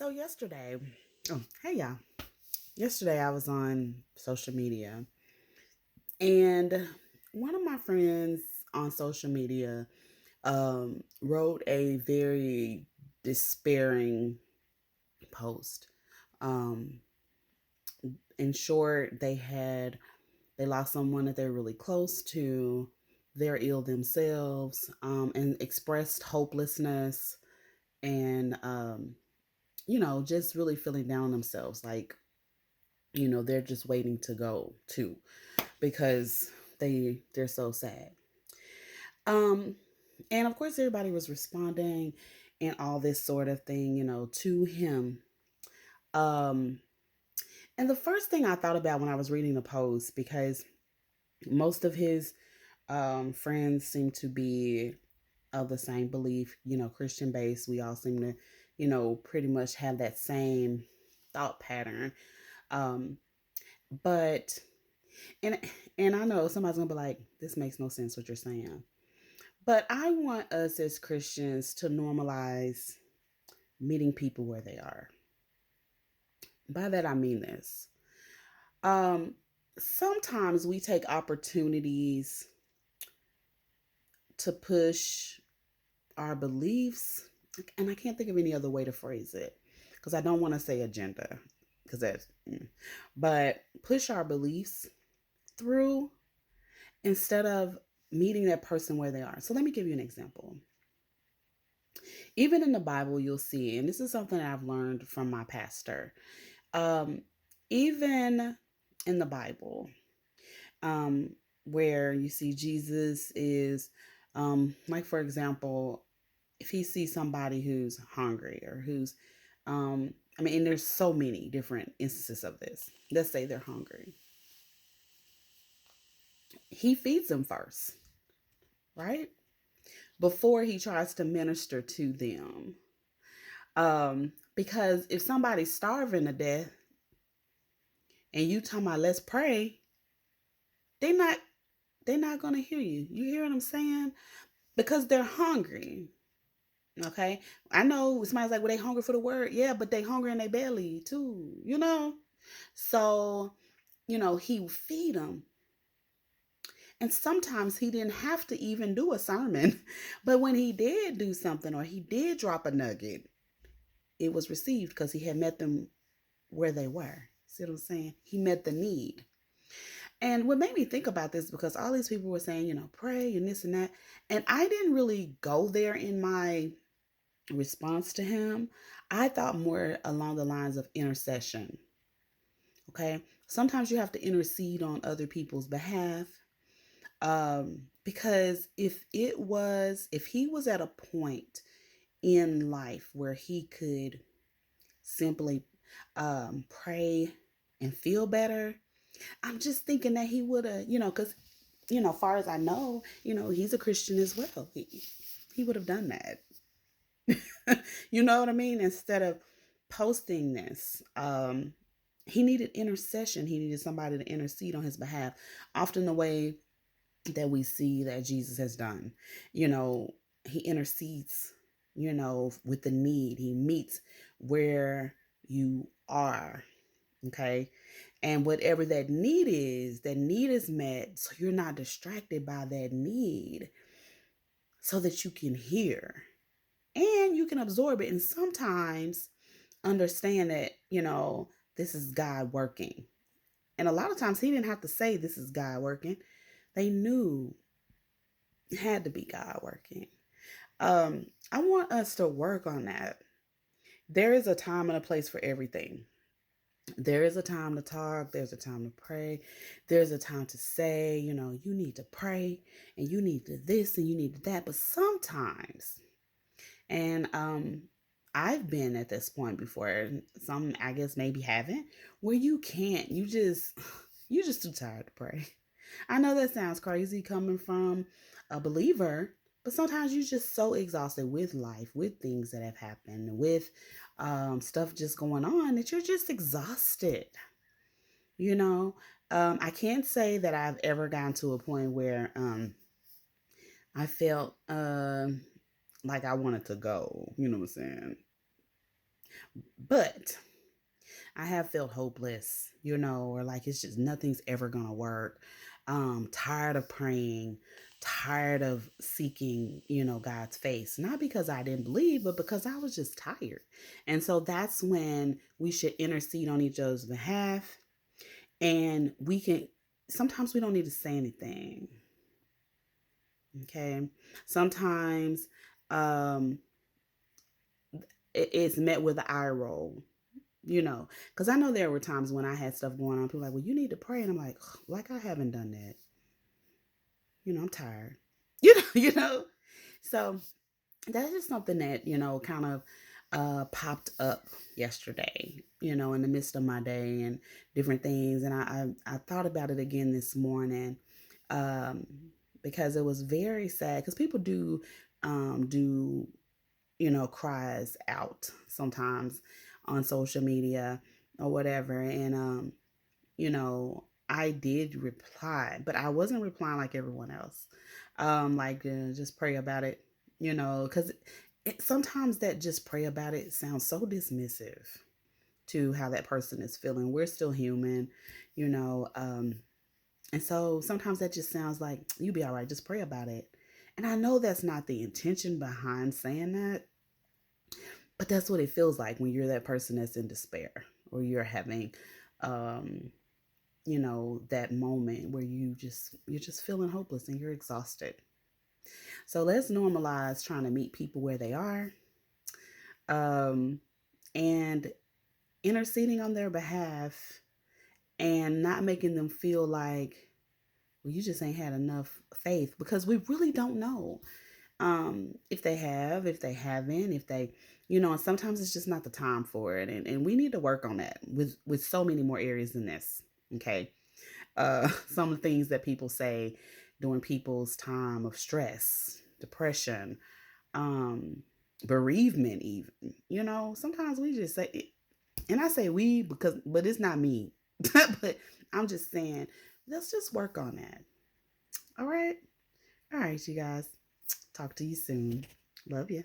So yesterday, hey y'all. Yesterday I was on social media and one of my friends on social media wrote a very despairing post. Um, in short, they lost someone that they're really close to. They're ill themselves, and expressed hopelessness and just really feeling down on themselves. Like they're just waiting to go too because they're so sad. um and of course everybody was responding and all this sort of thing, to him. um and the first thing I thought about when I was reading the post, because most of his friends seem to be of the same belief, Christian based. We all seem to, pretty much have that same thought pattern. um but And and I know somebody's gonna be like, this makes no sense what you're saying. But I want us as Christians to normalize meeting people where they are. By that I mean this. Um Sometimes we take opportunities to push our beliefs, and I can't think of any other way to phrase it because I don't want to say agenda because but push our beliefs through instead of meeting that person where they are. So let me give you an example. Even in the Bible, you'll see, and this is something I've learned from my pastor. Um, Even in the Bible, um, where you see Jesus is, like for example, if he sees somebody who's hungry or who's, and there's so many different instances of this. Let's say they're hungry. He feeds them first, right? Before he tries to minister to them. Because if somebody's starving to death and you talking about let's pray, they not they're not gonna hear you. You hear what I'm saying? Because they're hungry. Okay. I know somebody's like, well, they hungry for the word. Yeah, but they hungry in their belly too. So, he would feed them. And sometimes he didn't have to even do a sermon. But when he did do something or he did drop a nugget, it was received because he had met them where they were. See what I'm saying? He met the need. And what made me think about this, because all these people were saying, pray and this and that. And I didn't really go there in my response to him. I thought more along the lines of intercession. Okay. Sometimes you have to intercede on other people's behalf. Because if he was at a point in life where he could simply pray and feel better, I'm just thinking that he would have, because, far as I know, he's a Christian as well. He would have done that. You know what I mean? Instead of posting this, he needed intercession. He needed somebody to intercede on his behalf. Often the way that we see that Jesus has done, he intercedes, with the need. He meets where you are. Okay. And whatever that need is met. So you're not distracted by that need so that you can hear and you can absorb it. And sometimes understand that, this is God working. And a lot of times he didn't have to say this is God working. They knew it had to be God working. I want us to work on that. There is a time and a place for everything. There is a time to talk, there's a time to pray, there's a time to say, you need to pray and you need to this and you need to that. But sometimes, and I've been at this point before, some I guess maybe haven't, where you can't, you just too tired to pray. I know that sounds crazy coming from a believer, but sometimes you're just so exhausted with life, with things that have happened, with stuff just going on, that you're just exhausted. You know, I can't say that I've ever gotten to a point where I felt like I wanted to go. You know what I'm saying? But I have felt hopeless, or like it's just nothing's ever gonna work. Tired of praying, tired of seeking, God's face. Not because I didn't believe, but because I was just tired. And so that's when we should intercede on each other's behalf. And sometimes we don't need to say anything. Okay. Sometimes um it's met with an eye roll, because I know there were times when I had stuff going on. People were like, well, you need to pray. And I'm like I haven't done that. I'm tired. You know. So that's just something that, kind of popped up yesterday, in the midst of my day and different things. And I thought about it again this morning, um, because it was very sad because people do cries out sometimes on social media or whatever. And, I did reply, but I wasn't replying like everyone else. Like, just pray about it, because sometimes that just pray about it sounds so dismissive to how that person is feeling. We're still human, you know. And so sometimes that just sounds like, you be all right, just pray about it. And I know that's not the intention behind saying that, but that's what it feels like when you're that person that's in despair, or you're having um that moment where you're just feeling hopeless and you're exhausted. So let's normalize trying to meet people where they are, um and interceding on their behalf, and not making them feel like, well, you just ain't had enough faith, because we really don't know if they have, if they haven't, if they, and sometimes it's just not the time for it. And we need to work on that with so many more areas than this. Okay. Some of the things that people say during people's time of stress, depression, um, bereavement, even, sometimes we just say it, and I say we but it's not me, but I'm just saying, let's just work on that. All right. All right, you guys. Talk to you soon. Love you.